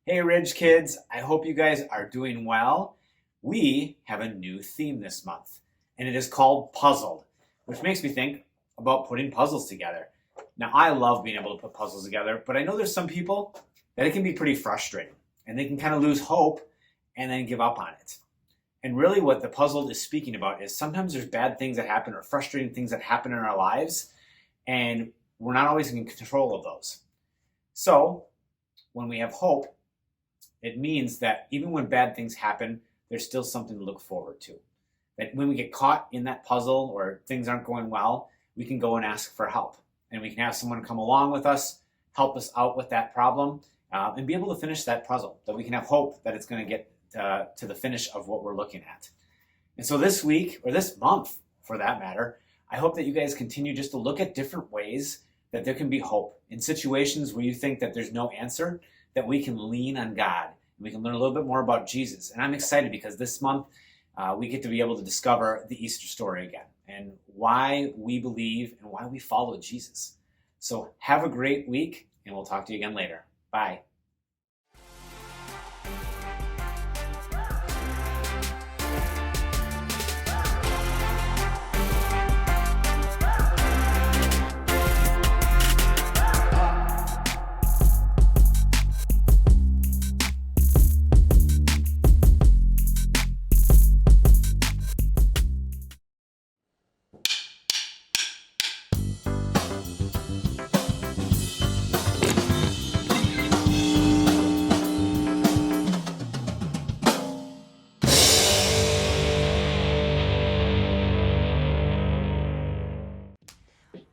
Hey Ridge kids, I hope you guys are doing well. We have a new theme this month, and it is called Puzzled, which makes me think about putting puzzles together. Now, I love being able to put puzzles together, but I know there's some people that it can be pretty frustrating, and they can kind of lose hope and then give up on it. And really what the puzzle is speaking about is sometimes there's bad things that happen or frustrating things that happen in our lives, and we're not always in control of those. So when we have hope, it means that even when bad things happen, there's still something to look forward to. That when we get caught in that puzzle or things aren't going well, we can go and ask for help. And we can have someone come along with us, help us out with that problem, and be able to finish that puzzle. That we can have hope that it's going to get to the finish of what we're looking at. And so this week, or this month for that matter, I hope that you guys continue just to look at different ways that there can be hope in situations where you think that there's no answer, that we can lean on God. We can learn a little bit more about Jesus. And I'm excited because this month we get to be able to discover the Easter story again and why we believe and why we follow Jesus. So have a great week, and we'll talk to you again later. Bye.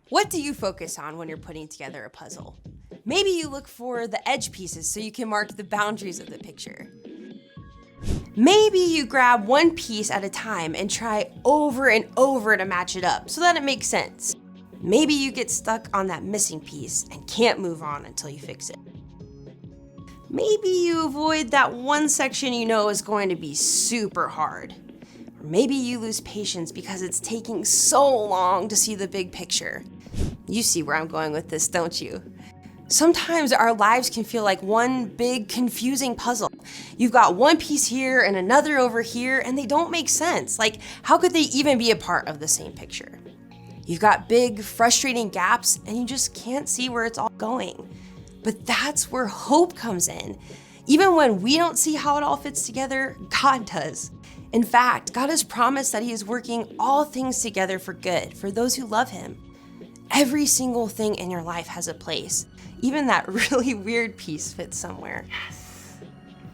What do you focus on when you're putting together a puzzle? Maybe you look for the edge pieces so you can mark the boundaries of the picture. Maybe you grab one piece at a time and try over and over to match it up so that it makes sense. Maybe you get stuck on that missing piece and can't move on until you fix it. Maybe you avoid that one section you know is going to be super hard. Or maybe you lose patience because it's taking so long to see the big picture. You see where I'm going with this, don't you? Sometimes our lives can feel like one big confusing puzzle. You've got one piece here and another over here, and they don't make sense. Like, how could they even be a part of the same picture? You've got big, frustrating gaps, and you just can't see where it's all going. But that's where hope comes in. Even when we don't see how it all fits together, God does. In fact, God has promised that He is working all things together for good for those who love Him. Every single thing in your life has a place. Even that really weird piece fits somewhere. Yes.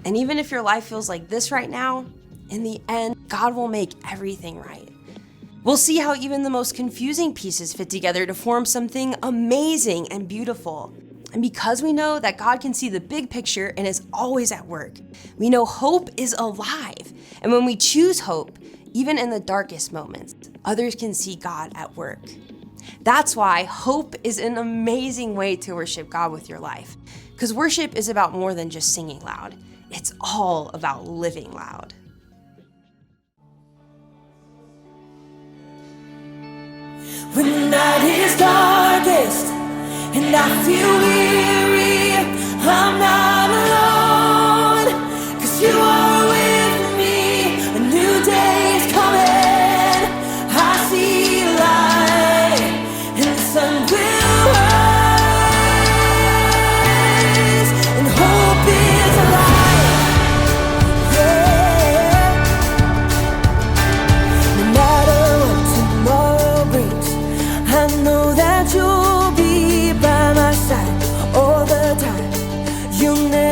And even if your life feels like this right now, in the end, God will make everything right. We'll see how even the most confusing pieces fit together to form something amazing and beautiful. And because we know that God can see the big picture and is always at work, we know hope is alive. And when we choose hope, even in the darkest moments, others can see God at work. That's why hope is an amazing way to worship God with your life. Because worship is about more than just singing loud. It's all about living loud. When the night is darkest and I feel weary, I'm not alone, 'cause you are with me. A new day is coming, I see light, and the sun will rise, and hope is alive, yeah. No matter what tomorrow brings, I know that you'll be by my side all the time. You'll never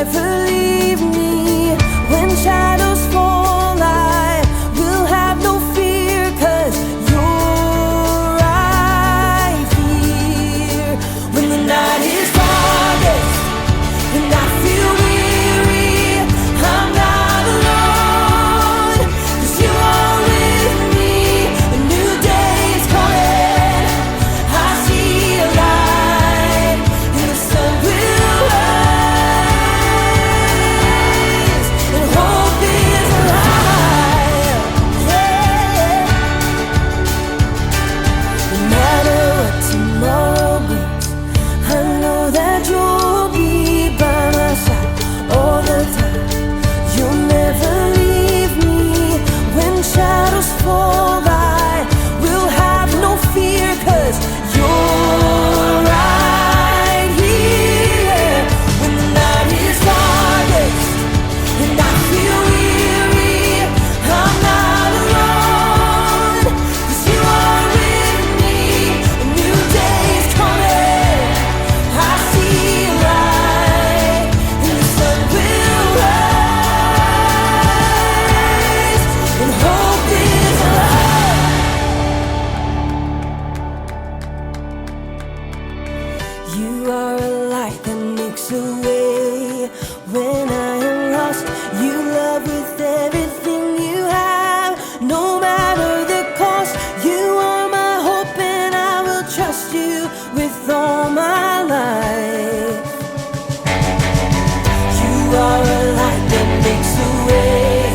are a light that makes a way.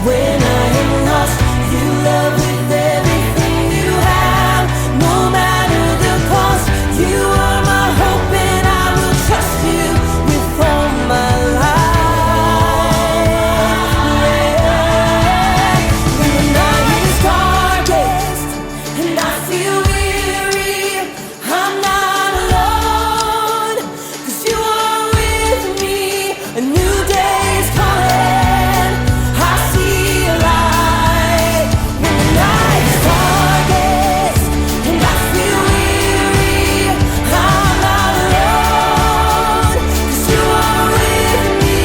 When I am lost, you love with everything you have. No matter the cost, you are my hope, and I will trust you with all my life. When the night is darkest and I feel weary, I'm not alone, 'cause you are with me. A new day is coming, I see a light. When the night is darkest and I feel weary, I'm not alone, 'cause you are with me.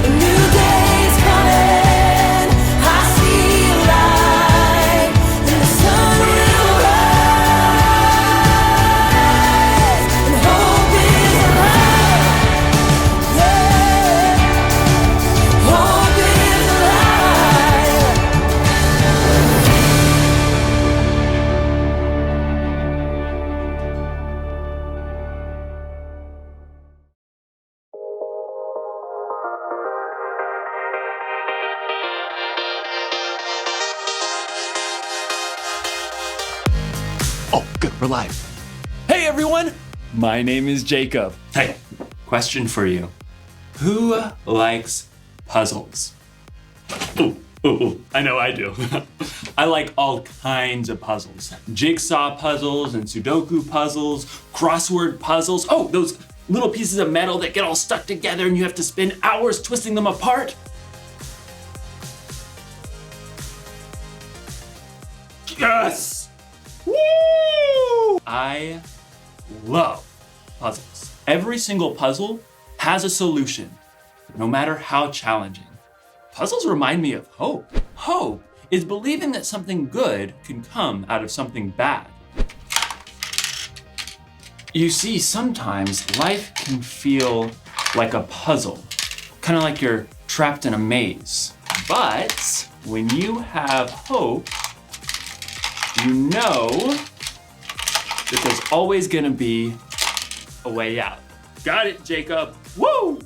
A new day is coming, I see a light, and the sun will rise, and hope is alive. Yeah, hope is alive. Oh, good, we're live. Hey everyone, my name is Jacob. Hey, question for you. Who likes puzzles? Ooh, I know I do. I like all kinds of puzzles. Jigsaw puzzles and Sudoku puzzles, crossword puzzles. Oh, those little pieces of metal that get all stuck together and you have to spend hours twisting them apart. Yes! Woo! I love puzzles. Every single puzzle has a solution, no matter how challenging. Puzzles remind me of hope. Hope is believing that something good can come out of something bad. You see, sometimes life can feel like a puzzle, kind of like you're trapped in a maze. But when you have hope, you know that there's always gonna be a way out. Got it, Jacob. Woo!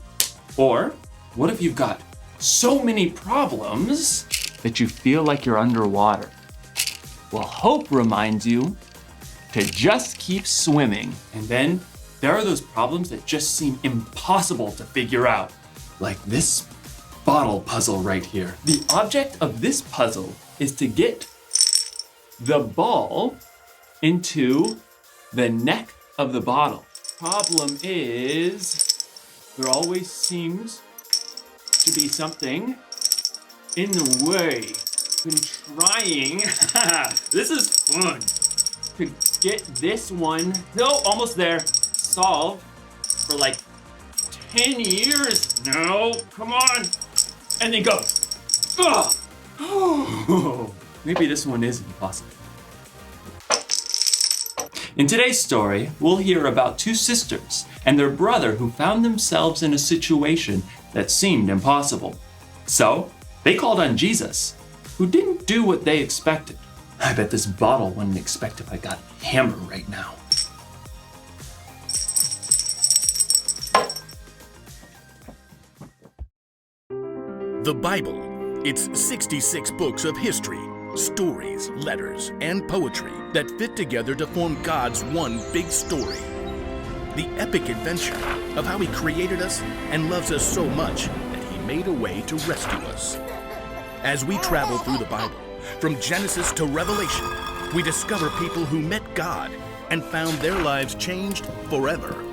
Or what if you've got so many problems that you feel like you're underwater? Well, hope reminds you to just keep swimming. And then there are those problems that just seem impossible to figure out, like this bottle puzzle right here. The object of this puzzle is to get the ball into the neck of the bottle. Problem is, there always seems to be something in the way. Been trying, this is fun, to get this one, no, almost there, solved for like 10 years. No, come on, and then go. Ugh. Maybe this one is impossible. In today's story, we'll hear about two sisters and their brother who found themselves in a situation that seemed impossible. So, they called on Jesus, who didn't do what they expected. I bet this bottle wouldn't expect if I got a hammer right now. The Bible. It's 66 books of history, stories, letters, and poetry that fit together to form God's one big story. The epic adventure of how He created us and loves us so much that He made a way to rescue us. As we travel through the Bible, from Genesis to Revelation, we discover people who met God and found their lives changed forever.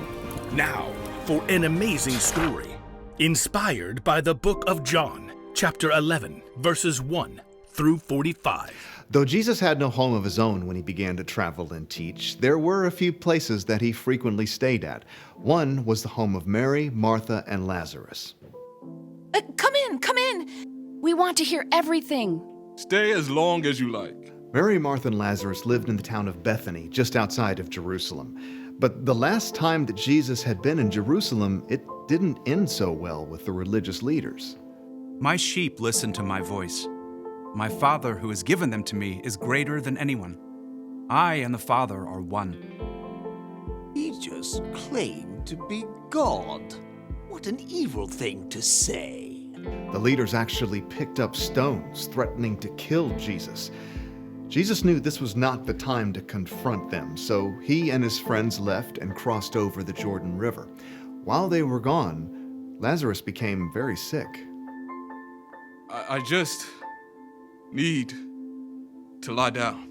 Now, for an amazing story, inspired by the book of John, chapter 11, verses 1 through 45. Though Jesus had no home of his own when he began to travel and teach, there were a few places that he frequently stayed at. One was the home of Mary, Martha, and Lazarus. Come in! We want to hear everything. Stay as long as you like. Mary, Martha, and Lazarus lived in the town of Bethany, just outside of Jerusalem. But the last time that Jesus had been in Jerusalem, it didn't end so well with the religious leaders. My sheep listen to my voice. My Father who has given them to me is greater than anyone. I and the Father are one. He just claimed to be God. What an evil thing to say. The leaders actually picked up stones, threatening to kill Jesus. Jesus knew this was not the time to confront them, so he and his friends left and crossed over the Jordan River. While they were gone, Lazarus became very sick. I just need to lie down.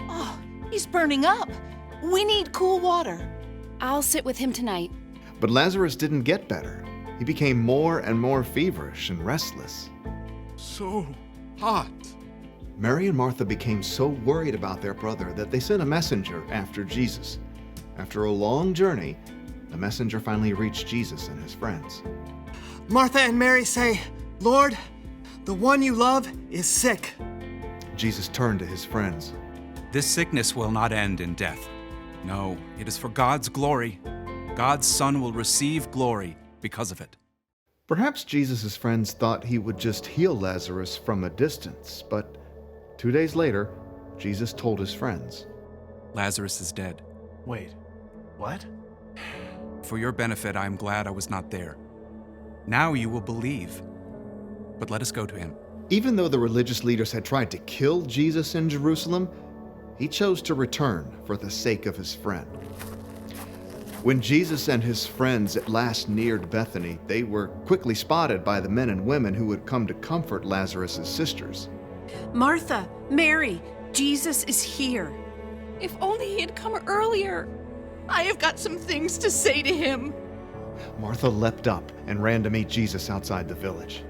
Oh, he's burning up. We need cool water. I'll sit with him tonight. But Lazarus didn't get better. He became more and more feverish and restless. So hot. Mary and Martha became so worried about their brother that they sent a messenger after Jesus. After a long journey, the messenger finally reached Jesus and his friends. Martha and Mary say, "Lord, the one you love is sick." Jesus turned to his friends. This sickness will not end in death. No, it is for God's glory. God's Son will receive glory because of it. Perhaps Jesus' friends thought he would just heal Lazarus from a distance, but 2 days later, Jesus told his friends, Lazarus is dead. Wait, what? For your benefit, I am glad I was not there. Now you will believe. But let us go to him. Even though the religious leaders had tried to kill Jesus in Jerusalem, he chose to return for the sake of his friend. When Jesus and his friends at last neared Bethany, they were quickly spotted by the men and women who had come to comfort Lazarus' sisters. Martha, Mary, Jesus is here. If only he had come earlier. I have got some things to say to him. Martha leapt up and ran to meet Jesus outside the village.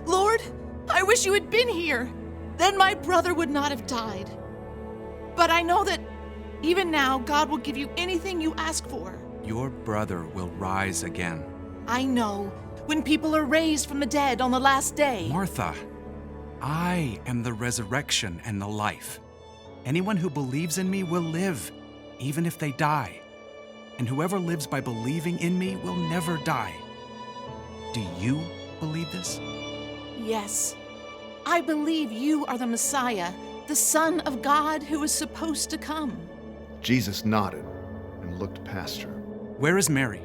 Lord, I wish you had been here. Then my brother would not have died. But I know that even now, God will give you anything you ask for. Your brother will rise again. I know, when people are raised from the dead on the last day. Martha, I am the resurrection and the life. Anyone who believes in me will live, even if they die. And whoever lives by believing in me will never die. Do you believe this? Yes, I believe you are the Messiah, the Son of God who is supposed to come. Jesus nodded and looked past her. Where is Mary?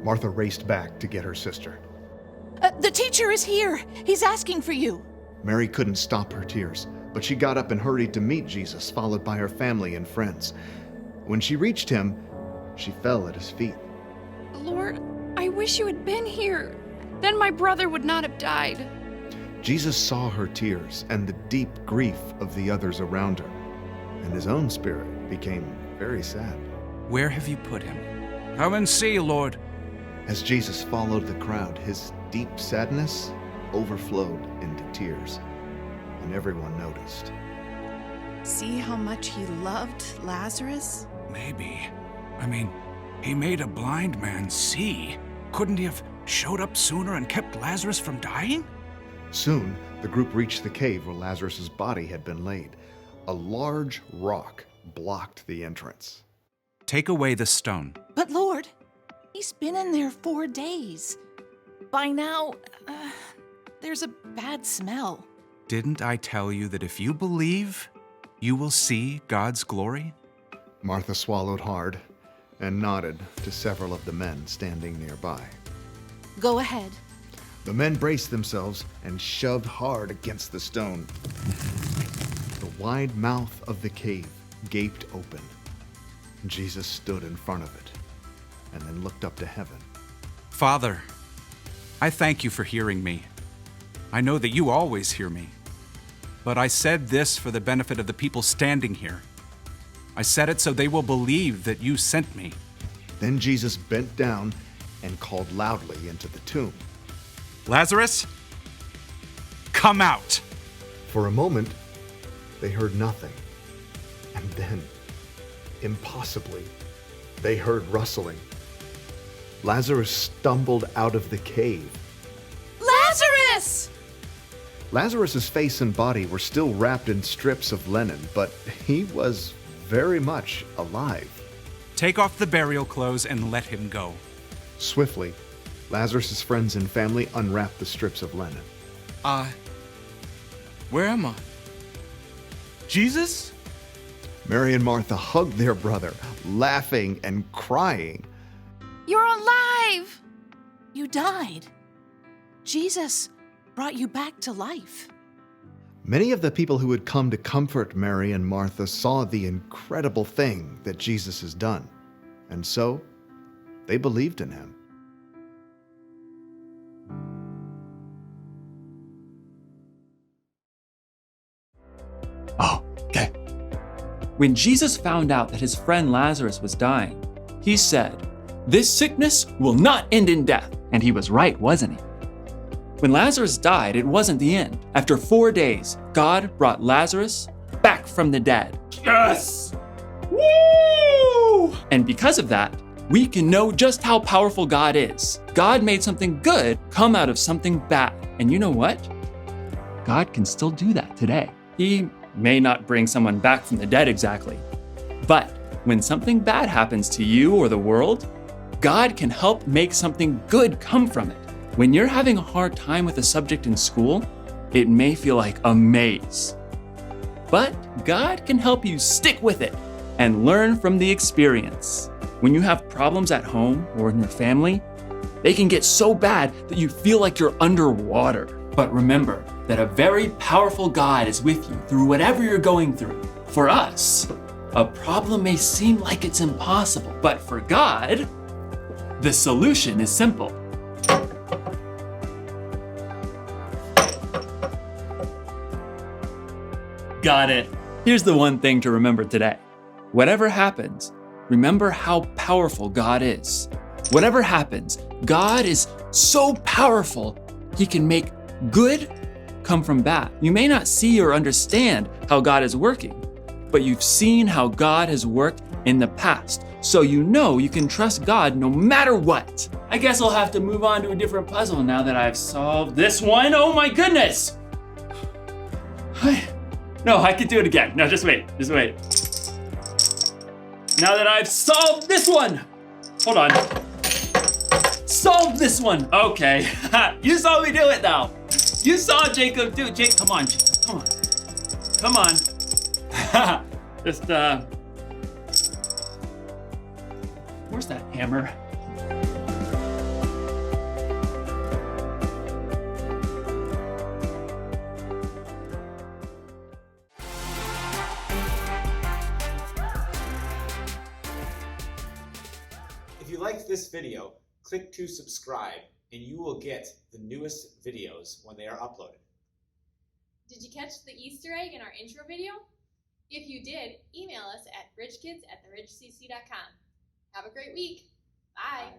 Martha raced back to get her sister. The teacher is here. He's asking for you. Mary couldn't stop her tears, but she got up and hurried to meet Jesus, followed by her family and friends. When she reached him, she fell at his feet. Lord, I wish you had been here. Then my brother would not have died. Jesus saw her tears and the deep grief of the others around her, and his own spirit became very sad. Where have you put him? Come and see, Lord. As Jesus followed the crowd, his deep sadness overflowed into tears, and everyone noticed. See how much he loved Lazarus? Maybe. I mean, he made a blind man see. Couldn't he have showed up sooner and kept Lazarus from dying? Soon, the group reached the cave where Lazarus' body had been laid. A large rock blocked the entrance. Take away the stone. But Lord, he's been in there 4 days. By now, there's a bad smell. Didn't I tell you that if you believe, you will see God's glory? Martha swallowed hard and nodded to several of the men standing nearby. Go ahead. The men braced themselves and shoved hard against the stone. The wide mouth of the cave gaped open. Jesus stood in front of it and then looked up to heaven. Father, I thank you for hearing me. I know that you always hear me. But I said this for the benefit of the people standing here. I said it so they will believe that you sent me. Then Jesus bent down and called loudly into the tomb. Lazarus, come out. For a moment, they heard nothing. And then, impossibly, they heard rustling. Lazarus stumbled out of the cave. Lazarus! Lazarus's face and body were still wrapped in strips of linen, but he was very much alive. Take off the burial clothes and let him go. Swiftly, Lazarus's friends and family unwrapped the strips of linen. Where am I? Jesus? Mary and Martha hugged their brother, laughing and crying. You're alive! You died. Jesus brought you back to life. Many of the people who had come to comfort Mary and Martha saw the incredible thing that Jesus has done, and so they believed in him. Oh, okay. When Jesus found out that his friend Lazarus was dying, he said, "This sickness will not end in death." And he was right, wasn't he? When Lazarus died, it wasn't the end. After 4 days, God brought Lazarus back from the dead. Yes! Woo! And because of that, we can know just how powerful God is. God made something good come out of something bad. And you know what? God can still do that today. He may not bring someone back from the dead exactly, but when something bad happens to you or the world, God can help make something good come from it. When you're having a hard time with a subject in school, it may feel like a maze. But God can help you stick with it and learn from the experience. When you have problems at home or in your family, they can get so bad that you feel like you're underwater. But remember that a very powerful God is with you through whatever you're going through. For us, a problem may seem like it's impossible, but for God, the solution is simple. Got it. Here's the one thing to remember today. Whatever happens, remember how powerful God is. Whatever happens, God is so powerful, he can make good come from bad. You may not see or understand how God is working, but you've seen how God has worked in the past. So you know you can trust God no matter what. I guess I'll have to move on to a different puzzle now that I've solved this one. Oh my goodness! No, I can do it again. No, just wait. Now that I've solved this one. Hold on. Solved this one. Okay. You saw me do it now. You saw Jacob do it. Jake, come on, Jacob. Come on. Just, where's that hammer? If you liked this video, click to subscribe and you will get the newest videos when they are uploaded. Did you catch the Easter egg in our intro video? If you did, email us at richkids@theridgecc.com. Have a great week. Bye.